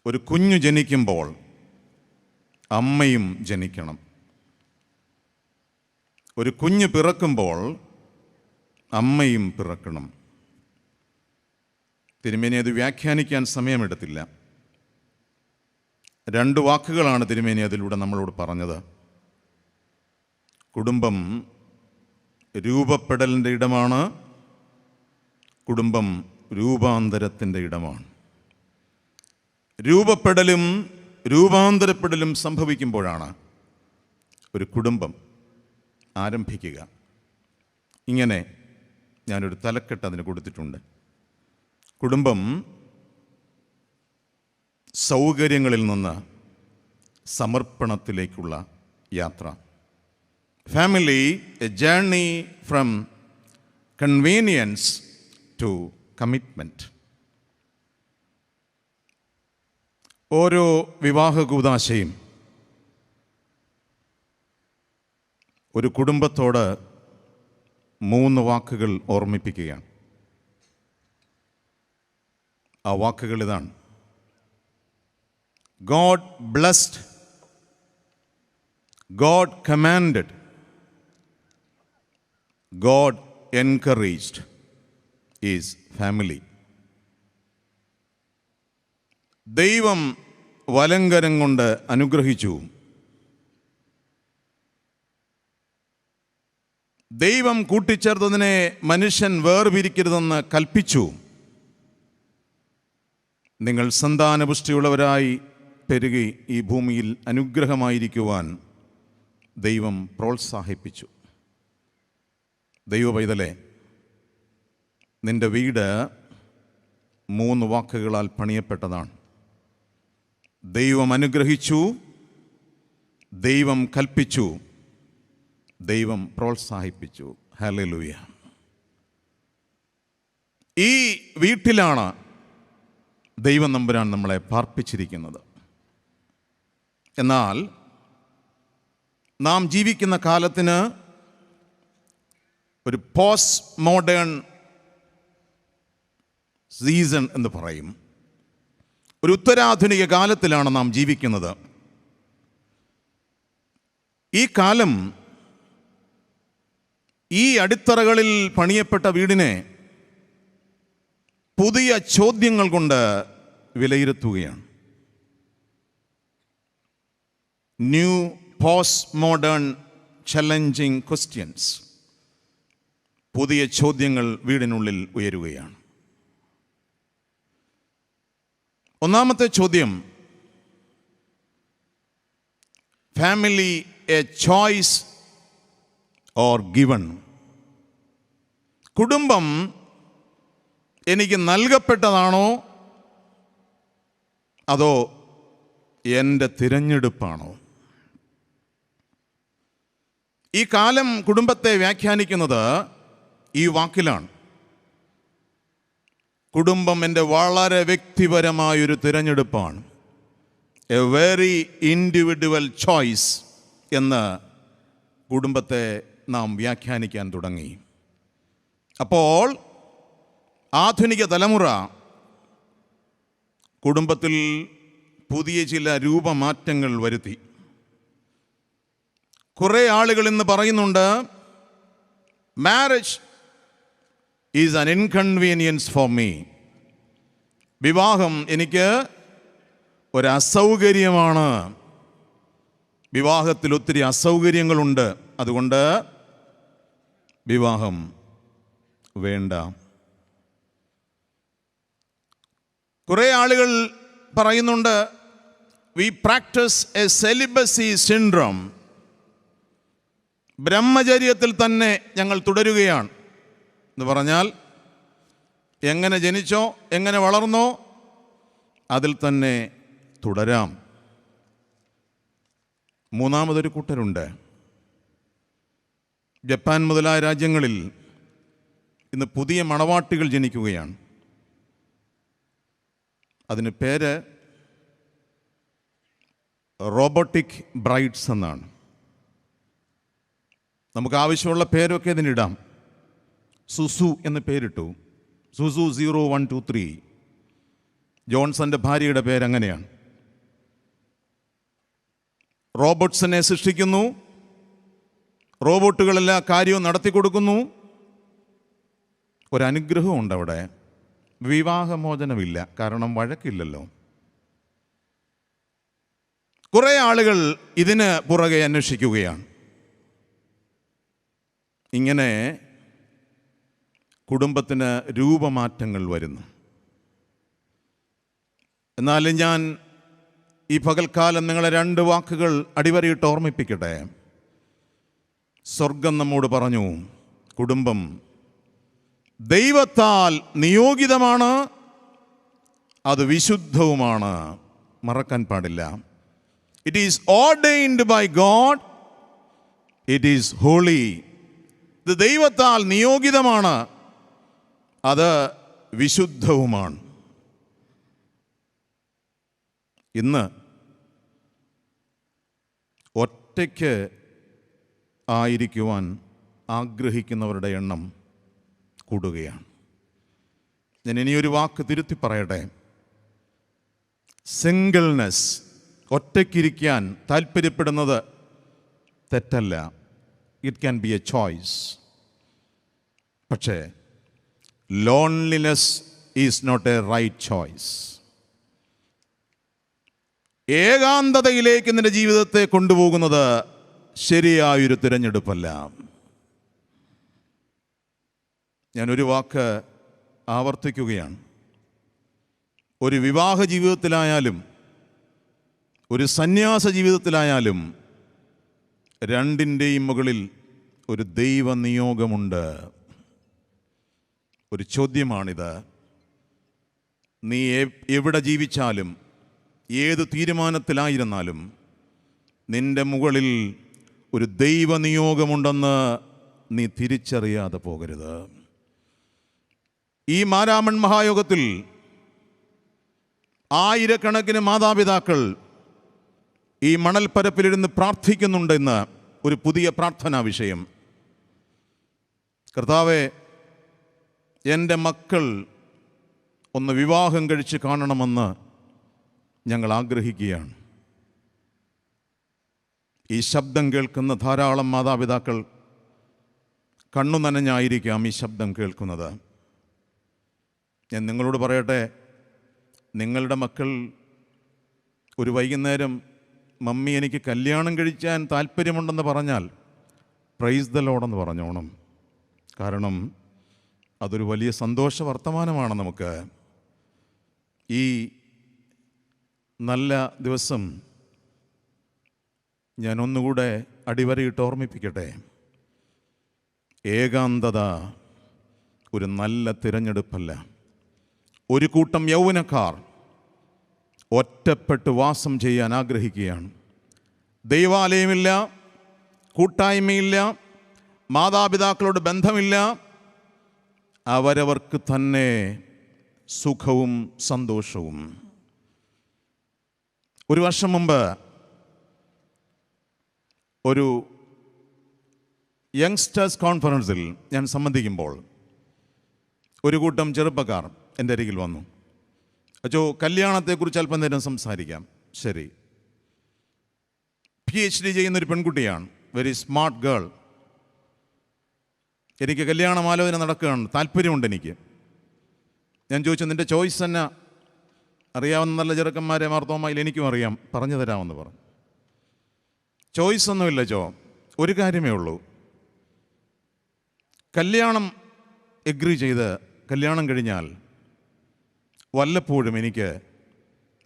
ഒരു കുഞ്ഞു ജനിക്കുമ്പോൾ അമ്മയും ജനിക്കണം. ഒരു കുഞ്ഞ് പിറക്കുമ്പോൾ അമ്മയും പിറക്കണം. തിരുമേനി അത് വ്യാഖ്യാനിക്കാൻ സമയമെടുത്തില്ല. 2 വാക്കുകളാണ് തിരുമേനി അതിലൂടെ നമ്മളോട് പറഞ്ഞത്. കുടുംബം രൂപപ്പെടലിൻ്റെ ഇടമാണ്, കുടുംബം രൂപാന്തരത്തിൻ്റെ ഇടമാണ്. രൂപപ്പെടലും രൂപാന്തരപ്പെടലും സംഭവിക്കുമ്പോഴാണ് ഒരു കുടുംബം ആരംഭിക്കുക. ഇങ്ങനെ ഞാനൊരു തലക്കെട്ട് അതിന് കൊടുത്തിട്ടുണ്ട്. കുടുംബം സൗകര്യങ്ങളിൽ നിന്ന് സമർപ്പണത്തിലേക്കുള്ള യാത്ര. Family, a journey from convenience to commitment. ഓരോ വിവാഹ കൂദാശയും ഒരു കുടുംബത്തോട് 3 വാക്കുകൾ ഓർമ്മിപ്പിക്കുകയാണ്. ആ വാക്കുകൾ ഇതാണ്: God blessed, God commanded, God encouraged is family. ദൈവം വലങ്കരം കൊണ്ട് അനുഗ്രഹിച്ചു, ദൈവം കൂട്ടിച്ചേർത്തതിനെ മനുഷ്യൻ വേർപിരിക്കരുതെന്ന് കൽപ്പിച്ചു, നിങ്ങൾ സന്താനപുഷ്ടിയുള്ളവരായി പെരുകി ഈ ഭൂമിയിൽ അനുഗ്രഹമായിരിക്കുവാൻ ദൈവം പ്രോത്സാഹിപ്പിച്ചു. ദൈവ പൈതലേ, നിന്റെ വീട് 3 വാക്കുകളാൽ പണിയപ്പെട്ടതാണ്. ദൈവം അനുഗ്രഹിച്ചു, ദൈവം കൽപ്പിച്ചു, ദൈവം പ്രോത്സാഹിപ്പിച്ചു. ഹല്ലേലൂയ. ഈ വീട്ടിലാണ് ദൈവം നമ്പുരാൻ നമ്മളെ പാർപ്പിച്ചിരിക്കുന്നത്. എന്നാൽ നാം ജീവിക്കുന്ന കാലത്തിന് ഒരു പോസ്റ്റ് മോഡേൺ സീസൺ എന്ന് പറയും. ഒരു ഉത്തരാധുനിക കാലത്തിലാണ് നാം ജീവിക്കുന്നത്. ഈ കാലം ഈ അടിത്തറകളിൽ പണിയപ്പെട്ട വീടിനെ പുതിയ ചോദ്യങ്ങൾ കൊണ്ട് വിലയിരുത്തുകയാണ്. New post modern challenging questions, പുതിയ ചോദ്യങ്ങൾ വീടിനുള്ളിൽ ഉയരുകയാണ്. ഒന്നാമത്തെ ചോദ്യം: family a choice or given? കുടുംബം എനിക്ക് നൽകപ്പെട്ടതാണോ അതോ എൻ്റെ തിരഞ്ഞെടുപ്പാണോ? ഈ കാലം കുടുംബത്തെ വ്യാഖ്യാനിക്കുന്നത് ഈ വാക്കിലാണ്: കുടുംബം എൻ്റെ വളരെ വ്യക്തിപരമായൊരു തിരഞ്ഞെടുപ്പാണ്, എ വെരി ഇൻഡിവിജ്വൽ ചോയ്സ് എന്ന് കുടുംബത്തെ നാം വ്യാഖ്യാനിക്കാൻ തുടങ്ങി. അപ്പോൾ ആധുനിക തലമുറ കുടുംബത്തിൽ പുതിയ ചില രൂപമാറ്റങ്ങൾ വരുത്തി. കുറേ ആളുകൾ ഇന്ന് പറയുന്നുണ്ട്, marriage is an inconvenience for me. വിവാഹം എനിക്ക് ഒരു അസൗകര്യമാണ്, വിവാഹത്തിൽ ഒത്തിരി അസൗകര്യങ്ങളുണ്ട്, അതുകൊണ്ട് വിവാഹം വേണ്ട. കുറേ ആളുകൾ പറയുന്നുണ്ട്, we practise a celibacy syndrome. ബ്രഹ്മചര്യത്തിൽ തന്നെ ഞങ്ങൾ തുടരുകയാണ് എന്ന് പറഞ്ഞാൽ, എങ്ങനെ ജനിച്ചോ എങ്ങനെ വളർന്നോ അതിൽ തന്നെ തുടരാം. മൂന്നാമതൊരു കൂട്ടരുണ്ട്. ജപ്പാൻ മുതലായ രാജ്യങ്ങളിൽ ഇന്ന് പുതിയ മണവാട്ടികൾ ജനിക്കുകയാണ്. അതിന് പേര് റോബോട്ടിക് ബ്രൈഡ്സ് എന്നാണ്. നമുക്ക് ആവശ്യമുള്ള പേരൊക്കെ ഇതിനിടാം. സുസു എന്ന് പേരിട്ടു. സുസു 0123. ജോൺസന്റെ ഭാര്യയുടെ പേരങ്ങനെയാണ്. റോബോട്ട്സിനെ സൃഷ്ടിക്കുന്നു, റോബോട്ടുകളെല്ലാ കാര്യവും നടത്തി കൊടുക്കുന്നു. ഒരനുഗ്രഹമുണ്ട് അവിടെ. വിവാഹമോചനമില്ല, കാരണം വഴക്കില്ലല്ലോ. കുറേ ആളുകൾ ഇതിന് പുറകെ അന്വേഷിക്കുകയാണ്. ഇങ്ങനെ കുടുംബത്തിന് രൂപമാറ്റങ്ങൾ വരുന്നു. എന്നാലും ഞാൻ ഈ പകൽക്കാലം നിങ്ങളെ 2 വാക്കുകൾ അടിവരയിട്ട് ഓർമ്മിപ്പിക്കട്ടെ. സ്വർഗം നമ്മോട് പറഞ്ഞു, കുടുംബം ദൈവത്താൽ നിയോഗിതമാണ്, അത് വിശുദ്ധവുമാണ്. മറക്കാൻ പാടില്ല. It is ordained by God, it is holy. ഇത് ദൈവത്താൽ നിയോഗിതമാണ്, അത് വിശുദ്ധവുമാണ്. ഇന്ന് ഒറ്റയ്ക്ക് ആയിരിക്കുവാൻ ആഗ്രഹിക്കുന്നവരുടെ എണ്ണം കൂടുകയാണ്. ഞാൻ ഇനിയൊരു വാക്ക് തിരുത്തി പറയട്ടെ. സിംഗിൾനെസ്, ഒറ്റയ്ക്കിരിക്കാൻ താല്പര്യപ്പെടുന്നത് തെറ്റല്ല. It can be a choice. പക്ഷേ loneliness is not a right choice. ഏകാന്തതയിലേക്ക് നിന്റെ ജീവിതത്തെ കൊണ്ടുപോകുന്നത് ശരിയായൊരു തിരഞ്ഞെടുപ്പല്ല. ഞാനൊരു വാക്ക് ആവർത്തിക്കുകയാണ്. ഒരു വിവാഹ ജീവിതത്തിലായാലും ഒരു സന്യാസ ജീവിതത്തിലായാലും രണ്ടിൻ്റെയും മുകളിൽ ഒരു ദൈവനിയോഗമുണ്ട്. ഒരു ചോദ്യമാണിത്. നീ എവിടെ ജീവിച്ചാലും ഏത് തീരുമാനത്തിലായിരുന്നാലും നിന്റെ മുകളിൽ ഒരു ദൈവനിയോഗമുണ്ടെന്ന് നീ തിരിച്ചറിയാതെ പോകരുത്. ഈ മാരാമൺ മഹായോഗത്തിൽ ആയിരക്കണക്കിന് മാതാപിതാക്കൾ ഈ മണൽപ്പരപ്പിലിരുന്ന് പ്രാർത്ഥിക്കുന്നുണ്ടെന്ന് ഒരു പുതിയ പ്രാർത്ഥനാ വിഷയം. കർത്താവേ, എൻ്റെ മക്കൾ ഒന്ന് വിവാഹം കഴിച്ച് കാണണമെന്ന് ഞങ്ങൾ ആഗ്രഹിക്കുകയാണ്. ഈ ശബ്ദം കേൾക്കുന്ന ധാരാളം മാതാപിതാക്കൾ കണ്ണു നനഞ്ഞായിരിക്കാം ഈ ശബ്ദം കേൾക്കുന്നത്. ഞാൻ നിങ്ങളോട് പറയട്ടെ, നിങ്ങളുടെ മക്കൾ ഒരു വൈകുന്നേരം മമ്മി എനിക്ക് കല്യാണം കഴിക്കാൻ താല്പര്യമുണ്ടെന്ന് പറഞ്ഞാൽ പ്രൈസ് ദ ലോർഡ് എന്ന് പറഞ്ഞോണം. കാരണം അതൊരു വലിയ സന്തോഷ വർത്തമാനമാണ് നമുക്ക്. ഈ നല്ല ദിവസം ഞാൻ ഒന്നുകൂടെ അടിവരയിട്ട് ഓർമ്മിപ്പിക്കട്ടെ. ഏകാന്തത ഒരു നല്ല തിരഞ്ഞെടുപ്പല്ല. ഒരു കൂട്ടം യൗവനക്കാർ ഒറ്റപ്പെട്ട് വാസം ചെയ്യാൻ ആഗ്രഹിക്കുകയാണ്. ദൈവാലയമില്ല, കൂട്ടായ്മയില്ല, മാതാപിതാക്കളോട് ബന്ധമില്ല. അവരവർക്ക് തന്നെ സുഖവും സന്തോഷവും. ഒരു വർഷം മുമ്പ് ഒരു യങ്സ്റ്റേഴ്സ് കോൺഫറൻസിൽ ഞാൻ സംബന്ധിക്കുമ്പോൾ ഒരു കൂട്ടം ചെറുപ്പക്കാർ എൻ്റെ അരികിൽ വന്നു. അച്ചോ, കല്യാണത്തെക്കുറിച്ച് അല്പം നേരം സംസാരിക്കാം. ശരി. PhD ചെയ്യുന്നൊരു പെൺകുട്ടിയാണ്, വെരി സ്മാർട്ട് ഗേൾ. എനിക്ക് കല്യാണം ആലോചന നടക്കുകയാണ്, താല്പര്യമുണ്ട് എനിക്ക്. ഞാൻ ചോദിച്ചു, നിൻ്റെ ചോയ്സ് തന്നെ? അറിയാവുന്ന നല്ല ചെറുക്കന്മാരെ മാർത്തോമയിൽ എനിക്കും അറിയാം, പറഞ്ഞു തരാമെന്ന് പറഞ്ഞു. ചോയ്സ് ഒന്നുമില്ല ചോ, ഒരു കാര്യമേ ഉള്ളൂ. കല്യാണം എഗ്രി ചെയ്ത് കല്യാണം കഴിഞ്ഞാൽ വല്ലപ്പോഴും എനിക്ക്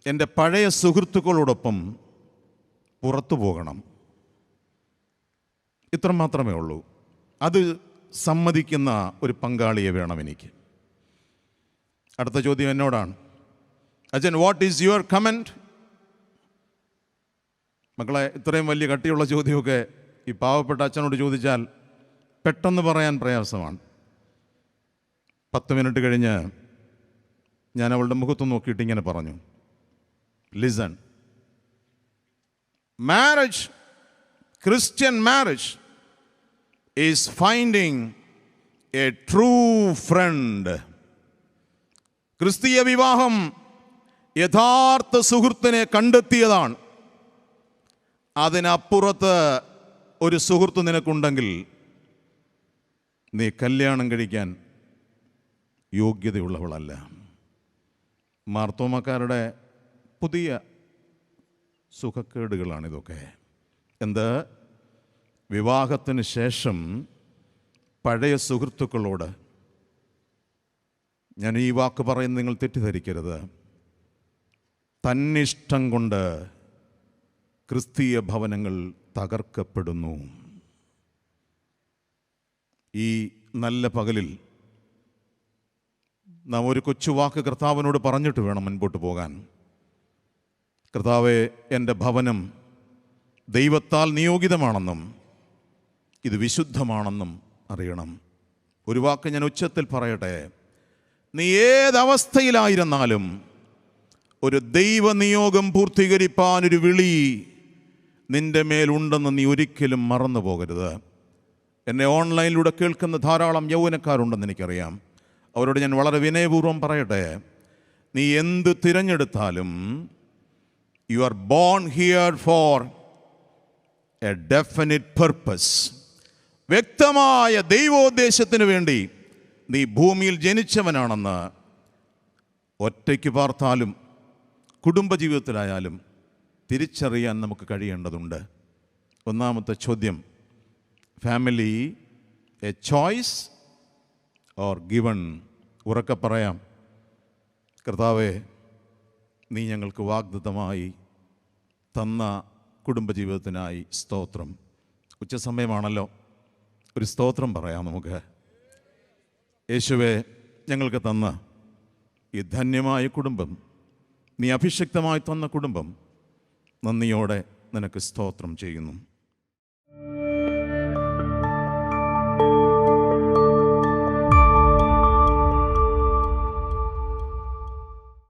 എൻ്റെ പഴയ സുഹൃത്തുക്കളോടൊപ്പം പുറത്തു പോകണം. ഇത്ര മാത്രമേ ഉള്ളൂ. അത് സമ്മതിക്കുന്ന ഒരു പങ്കാളിയെ വേണം എനിക്ക്. അടുത്ത ചോദ്യം എന്നോടാണ്. അച്ഛൻ, വാട്ട് ഈസ് യുവർ കമൻറ്റ്? മക്കളെ, ഇത്രയും വലിയ കട്ടിയുള്ള ചോദ്യമൊക്കെ ഈ പാവപ്പെട്ട അച്ഛനോട് ചോദിച്ചാൽ പെട്ടെന്ന് പറയാൻ പ്രയാസമാണ്. 10 മിനിറ്റ് കഴിഞ്ഞ് ഞാൻ അവളുടെ മുഖത്ത് നോക്കിയിട്ട് ഇങ്ങനെ പറഞ്ഞു, listen, marriage, Christian marriage is finding A true front. ക്രിസ്തീയ വിവാഹം യഥാർത്ഥ സുഹൃത്തിനെ കണ്ടെത്തിയതാണ്. അതിനപ്പുറത്ത് ഒരു സുഹൃത്ത് നിനക്കുണ്ടെങ്കിൽ നീ കല്യാണം കഴിക്കാൻ യോഗ്യതയുള്ളവളല്ല. മാർത്തോമാക്കാരുടെ പുതിയ സുഖക്കേടുകളാണിതൊക്കെ. എന്ത്? വിവാഹത്തിന് ശേഷം പഴയ സുഹൃത്തുക്കളോട്, ഞാൻ ഈ വാക്ക് പറയുന്നത് നിങ്ങൾ തെറ്റിദ്ധരിക്കരുത്, തന്നിഷ്ടം കൊണ്ട് ക്രിസ്തീയ ഭവനങ്ങൾ തകർക്കപ്പെടുന്നു. ഈ നല്ല പകലിൽ നാം ഒരു കൊച്ചുവാക്ക് കർത്താവിനോട് പറഞ്ഞിട്ട് വേണം മുൻപോട്ട് പോകാൻ. കർത്താവേ, എൻ്റെ ഭവനം ദൈവത്താൽ നിയോഗിതമാണെന്നും ഇത് വിശുദ്ധമാണെന്നും അറിയണം. ഒരു വാക്ക് ഞാൻ ഉച്ചത്തിൽ പറയട്ടെ. നീ ഏതവസ്ഥയിലായിരുന്നാലും ഒരു ദൈവനിയോഗം പൂർത്തീകരിപ്പാനൊരു വിളി നിൻ്റെ മേലുണ്ടെന്ന് നീ ഒരിക്കലും മറന്നു പോകരുത്. എന്നെ ഓൺലൈനിലൂടെ കേൾക്കുന്ന ധാരാളം യൗവനക്കാരുണ്ടെന്ന് എനിക്കറിയാം. അവരോട് ഞാൻ വളരെ വിനയപൂർവ്വം പറയട്ടെ, നീ എന്ത് തിരഞ്ഞെടുത്താലും you are born here for a definite purpose. വ്യക്തമായ ദൈവോദ്ദേശത്തിന് വേണ്ടി നീ ഭൂമിയിൽ ജനിച്ചവനാണെന്ന് ഒറ്റയ്ക്ക് പാർത്താലും കുടുംബജീവിതത്തിലായാലും തിരിച്ചറിയാൻ നമുക്ക് കഴിയേണ്ടതുണ്ട്. ഒന്നാമത്തെ ചോദ്യം, family a choice or given? ഉറക്കെ പറയാം, കർത്താവേ, നീ ഞങ്ങൾക്ക് വാഗ്ദത്തമായി തന്ന കുടുംബജീവിതത്തിനായി സ്തോത്രം. ഉച്ചസമയമാണല്ലോ, ഒരു സ്തോത്രം പറയാം നമുക്ക്. യേശുവേ, ഞങ്ങൾക്ക് തന്ന ഈ ധന്യമായ കുടുംബം, നീ അഭിഷിക്തമായി തന്ന കുടുംബം, നന്ദിയോടെ നിനക്ക് സ്തോത്രം ചെയ്യുന്നു.